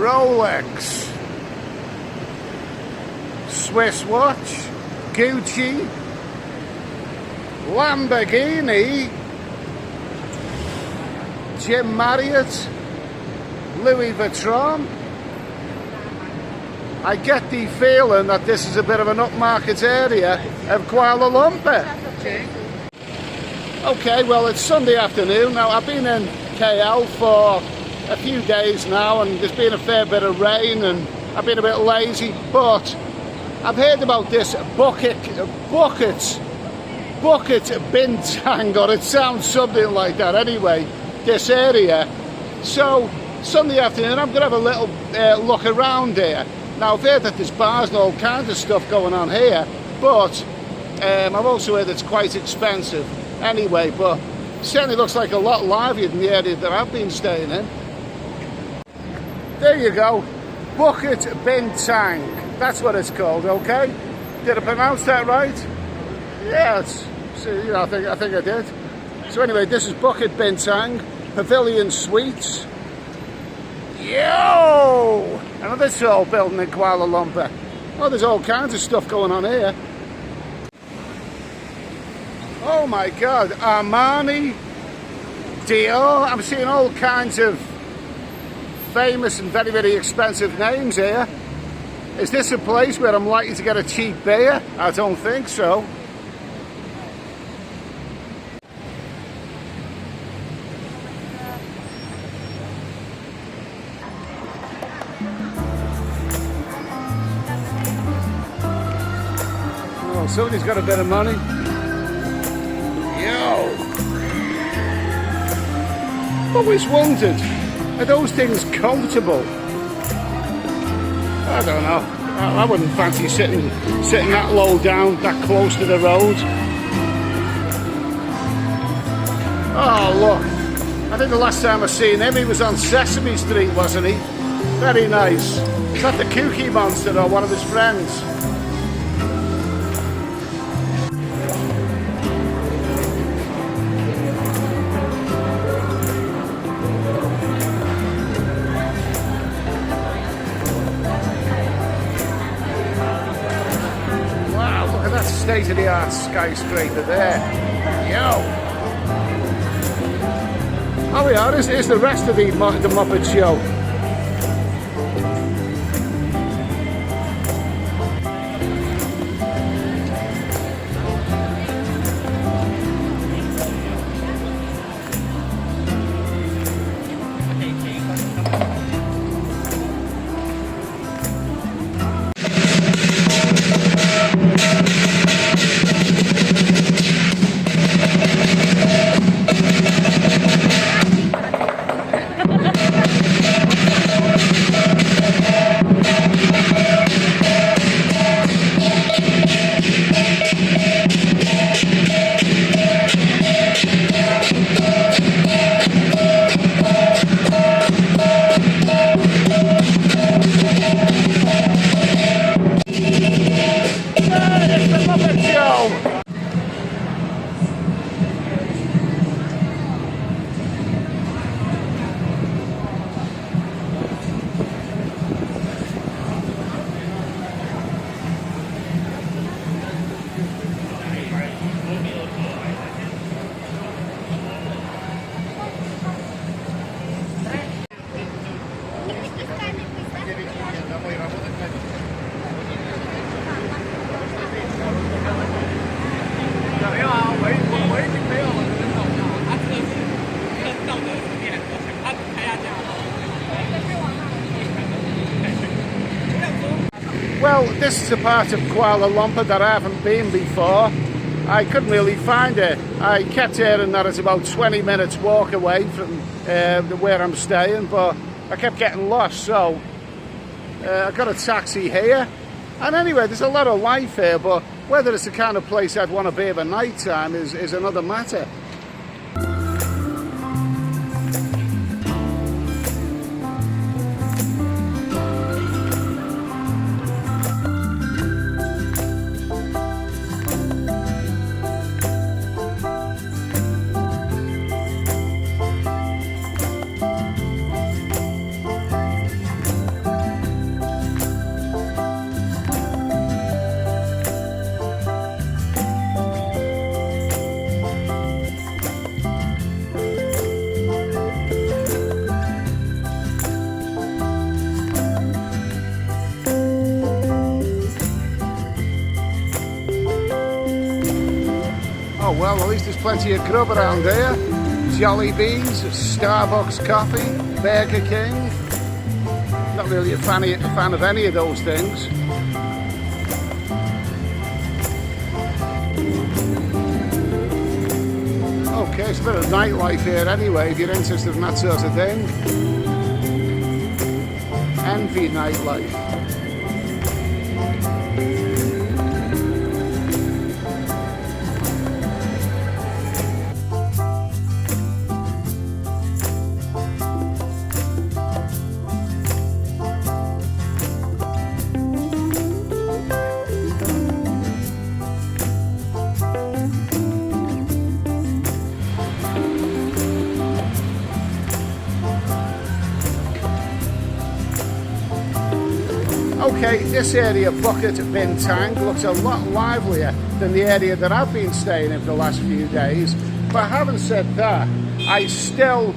Rolex, Swiss watch, Gucci, Lamborghini, Jim Marriott, Louis Vuitton. I get the feeling that this is a bit of an upmarket area of Kuala Lumpur. Okay, well, it's Sunday afternoon. Now, I've been in KL for a few days now, and there's been a fair bit of rain, and I've been a bit lazy, but I've heard about this Bukit Bintang, or it sounds something like that anyway, this area. So, Sunday afternoon, I'm going to have a little look around here. Now, I've heard that there's bars and all kinds of stuff going on here, but I've also heard it's quite expensive anyway, but certainly looks like a lot livelier than the area that I've been staying in. There you go, Bukit Bintang, that's what it's called, okay? Did I pronounce that right? Yeah, I think I did. So anyway, this is Bukit Bintang, Pavilion Suites. Yo! Another tall building in Kuala Lumpur. Oh, there's all kinds of stuff going on here. Oh my God, Armani, Dior. I'm seeing all kinds of famous and very, very expensive names here. Is this a place where I'm likely to get a cheap beer? I don't think so. Oh, somebody's got a bit of money. Yo! Always wondered, are those things comfortable? I don't know. I wouldn't fancy sitting that low down, that close to the road. Oh look, I think the last time I seen him, he was on Sesame Street, wasn't he? Very nice. Is that the Cookie Monster or one of his friends? State-of-the-art skyscraper there. Yo! Oh yeah, this is the rest of the Muppet Show. Well, this is a part of Kuala Lumpur that I haven't been before. I couldn't really find it. I kept hearing that it's about 20 minutes walk away from where I'm staying, but I kept getting lost, so I got a taxi here. And anyway, there's a lot of life here, but whether it's the kind of place I'd want to be at night time is another matter. least there's plenty of grub around here. Jollibees, Starbucks coffee, Burger King. Not really a fan of any of those things. Okay, it's a bit of nightlife here anyway, if you're interested in that sort of thing. Envy nightlife. Okay, this area, Bukit, Bintang, looks a lot livelier than the area that I've been staying in for the last few days. But having said that, I still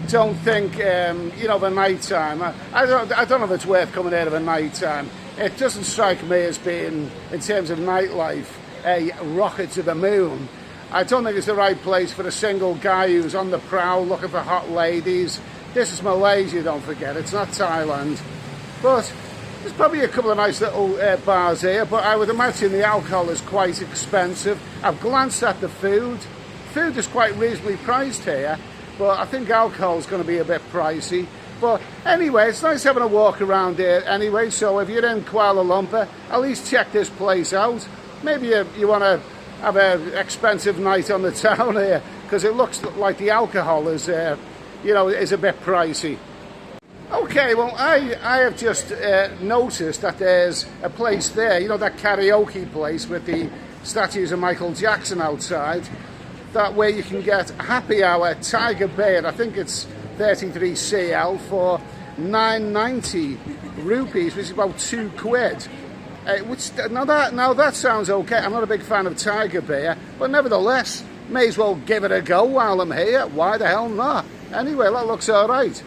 don't think, you know, the night time. I don't know if it's worth coming out of a night time. It doesn't strike me as being, in terms of nightlife, a rocket to the moon. I don't think it's the right place for a single guy who's on the prowl looking for hot ladies. This is Malaysia, don't forget. It's not Thailand. But there's probably a couple of nice little bars here, but I would imagine the alcohol is quite expensive. I've glanced at the food. Food is quite reasonably priced here, but I think alcohol is going to be a bit pricey. But anyway, it's nice having a walk around here anyway, so if you're in Kuala Lumpur, at least check this place out. Maybe you want to have an expensive night on the town here, because it looks like the alcohol is, you know, is a bit pricey. Okay, well, I have just noticed that there's a place there, you know, that karaoke place with the statues of Michael Jackson outside, that where you can get happy hour Tiger Beer, I think it's 33 CL for 990 rupees, which is about £2. Now that sounds okay. I'm not a big fan of Tiger Beer, but nevertheless, may as well give it a go while I'm here. Why the hell not? Anyway, that looks all right.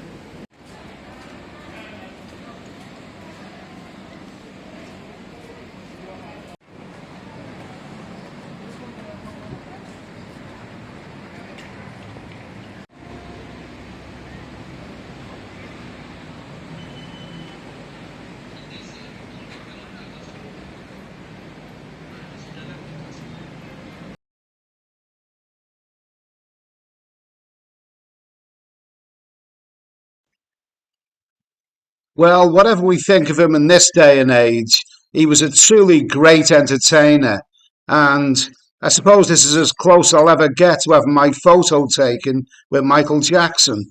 Well, whatever we think of him in this day and age, he was a truly great entertainer. And I suppose this is as close I'll ever get to having my photo taken with Michael Jackson.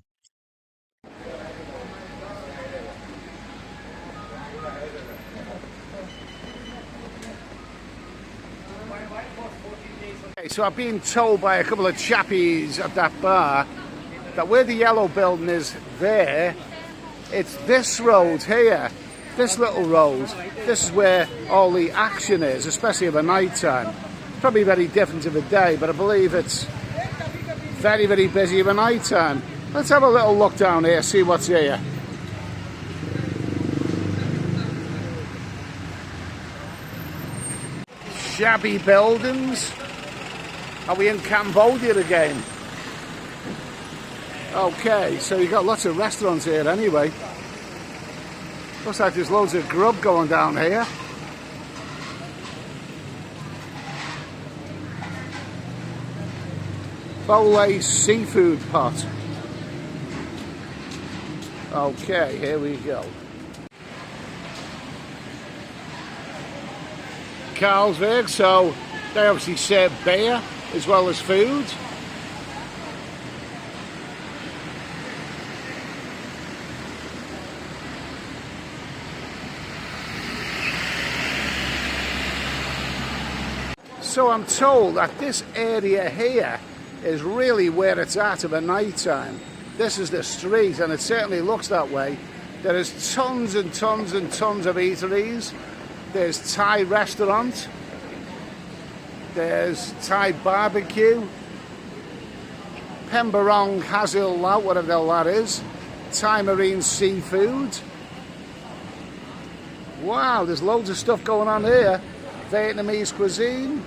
Okay, so I've been told by a couple of chappies at that bar that where the yellow building is there, it's this road here, this little road. This is where all the action is, especially at night time. Probably very different of the day, but I believe it's very, very busy at night time. Let's have a little look down here, see what's here. Shabby buildings. Are we in Cambodia again? Okay, so you've got lots of restaurants here anyway. Looks like there's loads of grub going down here. Bole seafood pot. Okay, here we go. Carlsberg, so they obviously serve beer as well as food. So I'm told that this area here is really where it's at night time. This is the street, and it certainly looks that way. There is tons and tons and tons of eateries. There's Thai restaurant. There's Thai barbecue. Pembarong Hasil Laut, whatever the hell that is. Thai marine seafood. Wow, there's loads of stuff going on here. Vietnamese cuisine.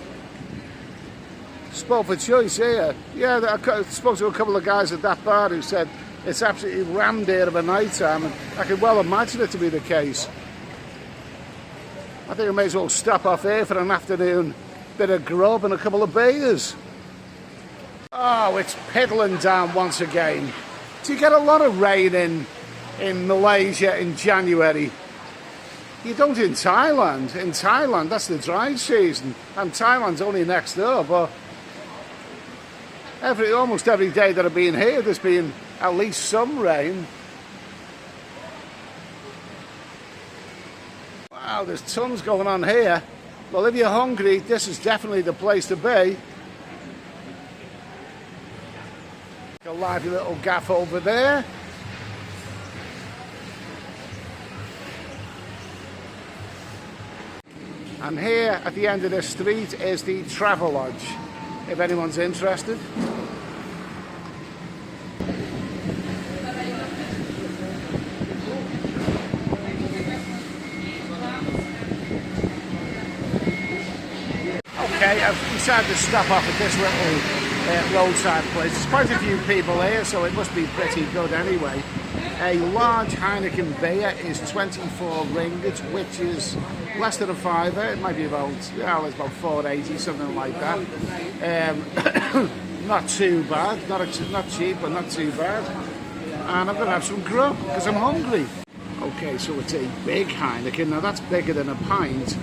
Spot for choice here. Yeah, I spoke to a couple of guys at that bar who said it's absolutely rammed here of a night time, and I can well imagine it to be the case. I think I may as well stop off here for an afternoon bit of grub and a couple of beers. Oh, it's piddling down once again. Do you get a lot of rain in Malaysia in January? You don't in Thailand. In Thailand, that's the dry season, and Thailand's only next door, but almost every day that I've been here, there's been at least some rain. Wow, there's tons going on here. Well, if you're hungry, this is definitely the place to be. A lively little gaff over there. And here at the end of this street is the Travel Lodge, if anyone's interested. Okay, I've decided to stop off at this little roadside place. There's quite a few people here, so it must be pretty good anyway. A large Heineken beer is 24 ringgit, which is less than a fiver. It might be about, yeah, it's about 4.80, something like that. Not too bad, not cheap, but not too bad. And I'm going to have some grub because I'm hungry. Okay, so it's a big Heineken. Now that's bigger than a pint.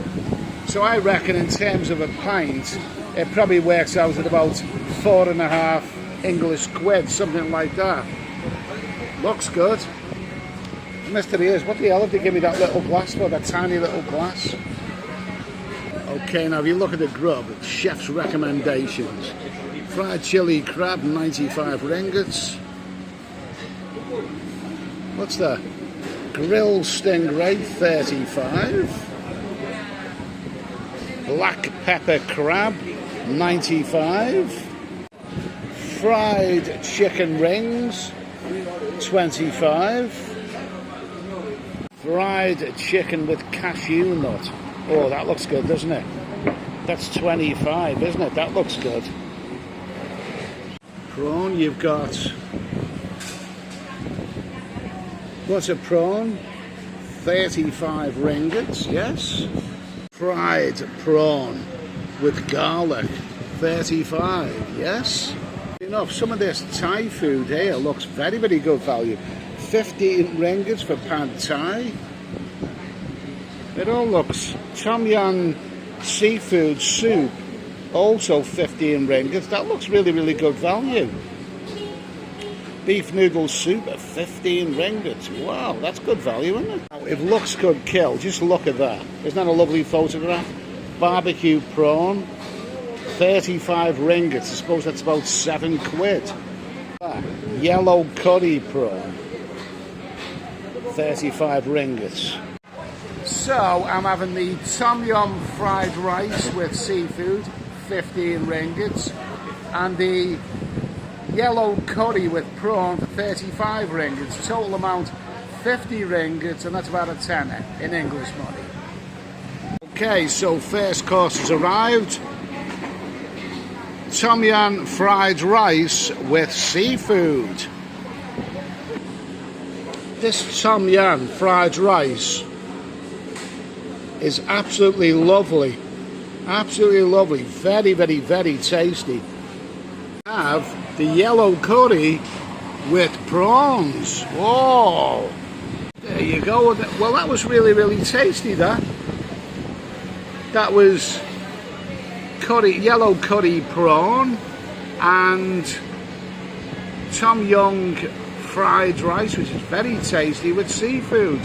So I reckon in terms of a pint, it probably works out at about 4.5 English quid, something like that. Looks good. The mystery is, what the hell did they give me that little glass for, that tiny little glass? Okay, now if you look at the grub, it's chef's recommendations. Fried chili crab, 95 ringgits. What's that? Grilled stingray, 35. Black pepper crab, 95. Fried chicken rings, 25. Fried chicken with cashew nut. Oh, that looks good, doesn't it? That's 25, isn't it? That looks good. Prawn, you've got... What's a prawn? 35 ringgits, yes. Fried prawn with garlic, 35, yes. You know, some of this Thai food here looks very, very good value. 15 ringgits for pad Thai. It all looks Tom Yum seafood soup, also 15 ringgits. That looks really, really good value. Beef noodle soup at 15 ringgits. Wow, that's good value, isn't it? Now, if looks could kill, just look at that. Isn't that a lovely photograph? Barbecue prawn, 35 ringgits. I suppose that's about 7 quid. Yellow curry prawn, 35 ringgits. So I'm having the Tom Yum fried rice with seafood, 15 ringgits, and the yellow curry with prawn for 35 ringgits. Total amount 50 ringgits, and that's about a tenner in English money. Okay, so first course has arrived. Tom Yum fried rice with seafood. This Tom Yum fried rice is absolutely lovely. Absolutely lovely. Very, very, very tasty. Have the yellow curry with prawns. Oh, there you go. Well, that was really, really tasty. That was curry, yellow curry prawn and Tom Yum fried rice, which is very tasty with seafood.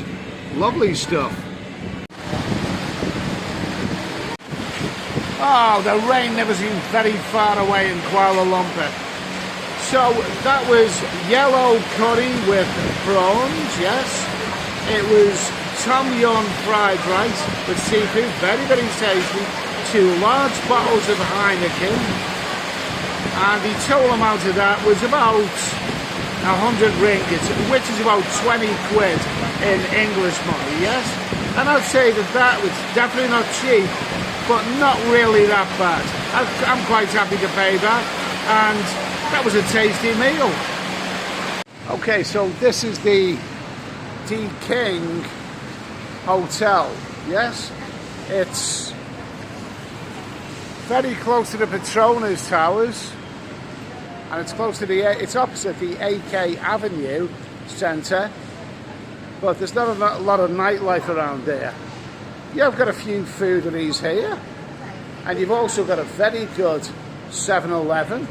Lovely stuff. Oh, the rain never seems very far away in Kuala Lumpur. So that was yellow curry with prawns, yes. It was Tom Yum fried rice with seafood, very, very tasty. 2 large bottles of Heineken. And the total amount of that was about 100 ringgit, which is about 20 quid in English money, yes. And I'd say that was definitely not cheap. but not really that bad. I'm quite happy to pay that, and that was a tasty meal. Okay, so this is the D King Hotel. Yes, it's very close to the Petronas Towers, and it's close to it's opposite the AK Avenue Centre, but there's not a lot of nightlife around there. You've got a few foodieries here, and you've also got a very good 7-Eleven.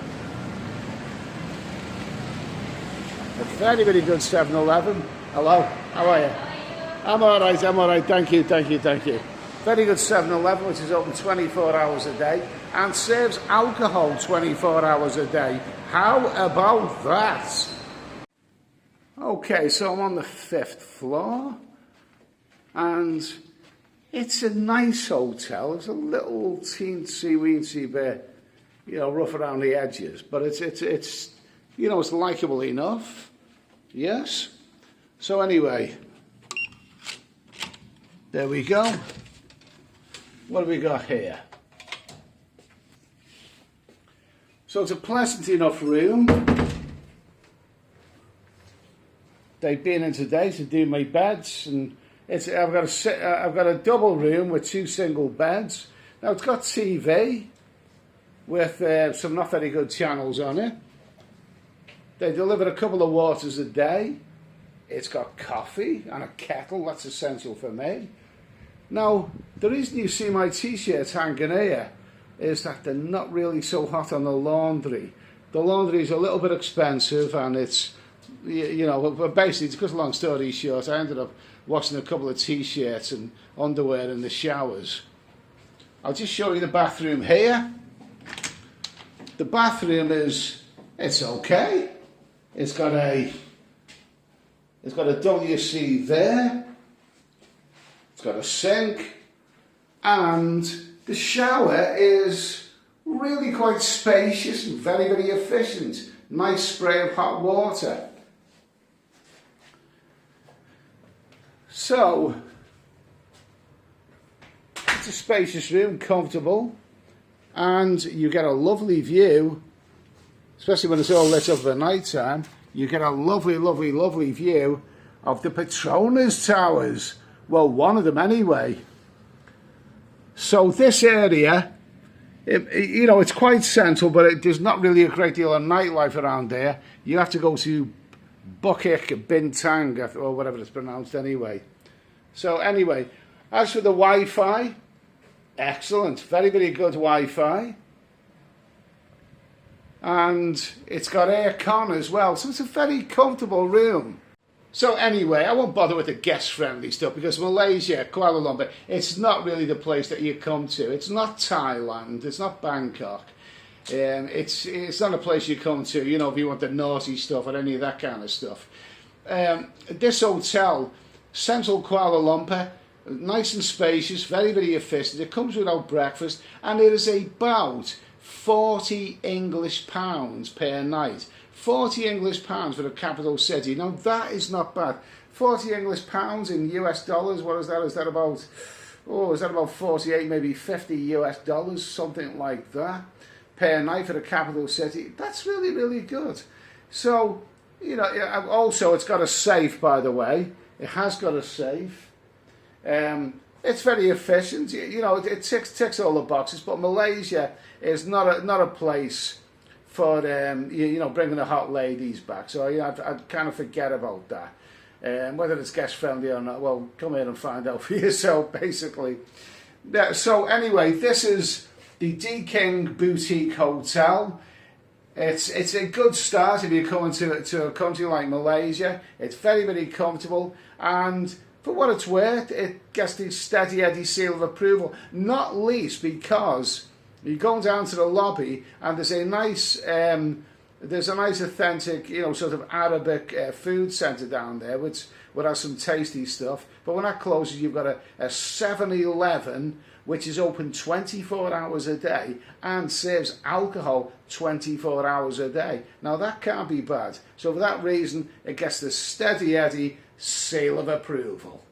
A very, very good 7-Eleven. Hello, how are you? I'm alright, thank you. Very good 7-Eleven, which is open 24 hours a day and serves alcohol 24 hours a day. How about that? Okay, so I'm on the 5th floor, and it's a nice hotel. It's a little teensy-weensy bit, rough around the edges, but it's it's likeable enough. Yes. So anyway, there we go. What have we got here? So it's a pleasant enough room. They've been in today to do my beds, and I've got a double room with 2 single beds. Now it's got TV with some not very good channels on it. They deliver a couple of waters a day. It's got coffee and a kettle. That's essential for me. Now, the reason you see my t-shirts hanging here is that they're not really so hot on the laundry. The laundry is a little bit expensive, and it's, basically, to cut a long story short, I ended up washing a couple of t-shirts and underwear in the showers. I'll just show you the bathroom here. The bathroom it's okay. It's got a WC there. It's got a sink, and the shower is really quite spacious and very, very efficient. Nice spray of hot water. So, it's a spacious room, comfortable, and you get a lovely view, especially when it's all lit up at night time. You get a lovely, lovely, lovely view of the Petronas Towers. Well, one of them anyway. So this area, it's quite central, but there's not really a great deal of nightlife around there. You have to go to Bukit, Bintang, or whatever it's pronounced anyway. So anyway, as for the Wi-Fi, excellent. Very, very good Wi-Fi. And it's got air con as well, so it's a very comfortable room. So anyway, I won't bother with the guest-friendly stuff, because Malaysia, Kuala Lumpur, it's not really the place that you come to. It's not Thailand, it's not Bangkok. It's not a place you come to, if you want the naughty stuff or any of that kind of stuff. This hotel, central Kuala Lumpur, nice and spacious, very, very efficient. It comes without breakfast, and it is about £40 English per night. 40 English pounds for the capital city. Now that is not bad. 40 English pounds in US dollars, what is that? Is that about 48, maybe 50 US dollars, something like that, per night for the capital city? That's really, really good. So, also it's got a safe, by the way. It has got a safe. It's very efficient. It ticks all the boxes, but Malaysia is not a place for bringing the hot ladies back, so I'd kind of forget about that. Whether it's guest friendly or not, well, come here and find out for yourself, basically. Yeah, so anyway, this is the D King Boutique Hotel. It's a good start if you're coming to a country like Malaysia. It's very, very comfortable, and for what it's worth, it gets the Steady Eddie seal of approval, not least because you go down to the lobby, and there's a nice authentic, sort of Arabic food centre down there, which would have some tasty stuff. But when that closes, you've got a 7-Eleven, which is open 24 hours a day and serves alcohol 24 hours a day. Now that can't be bad. So for that reason, it gets the Steady Eddie seal of approval.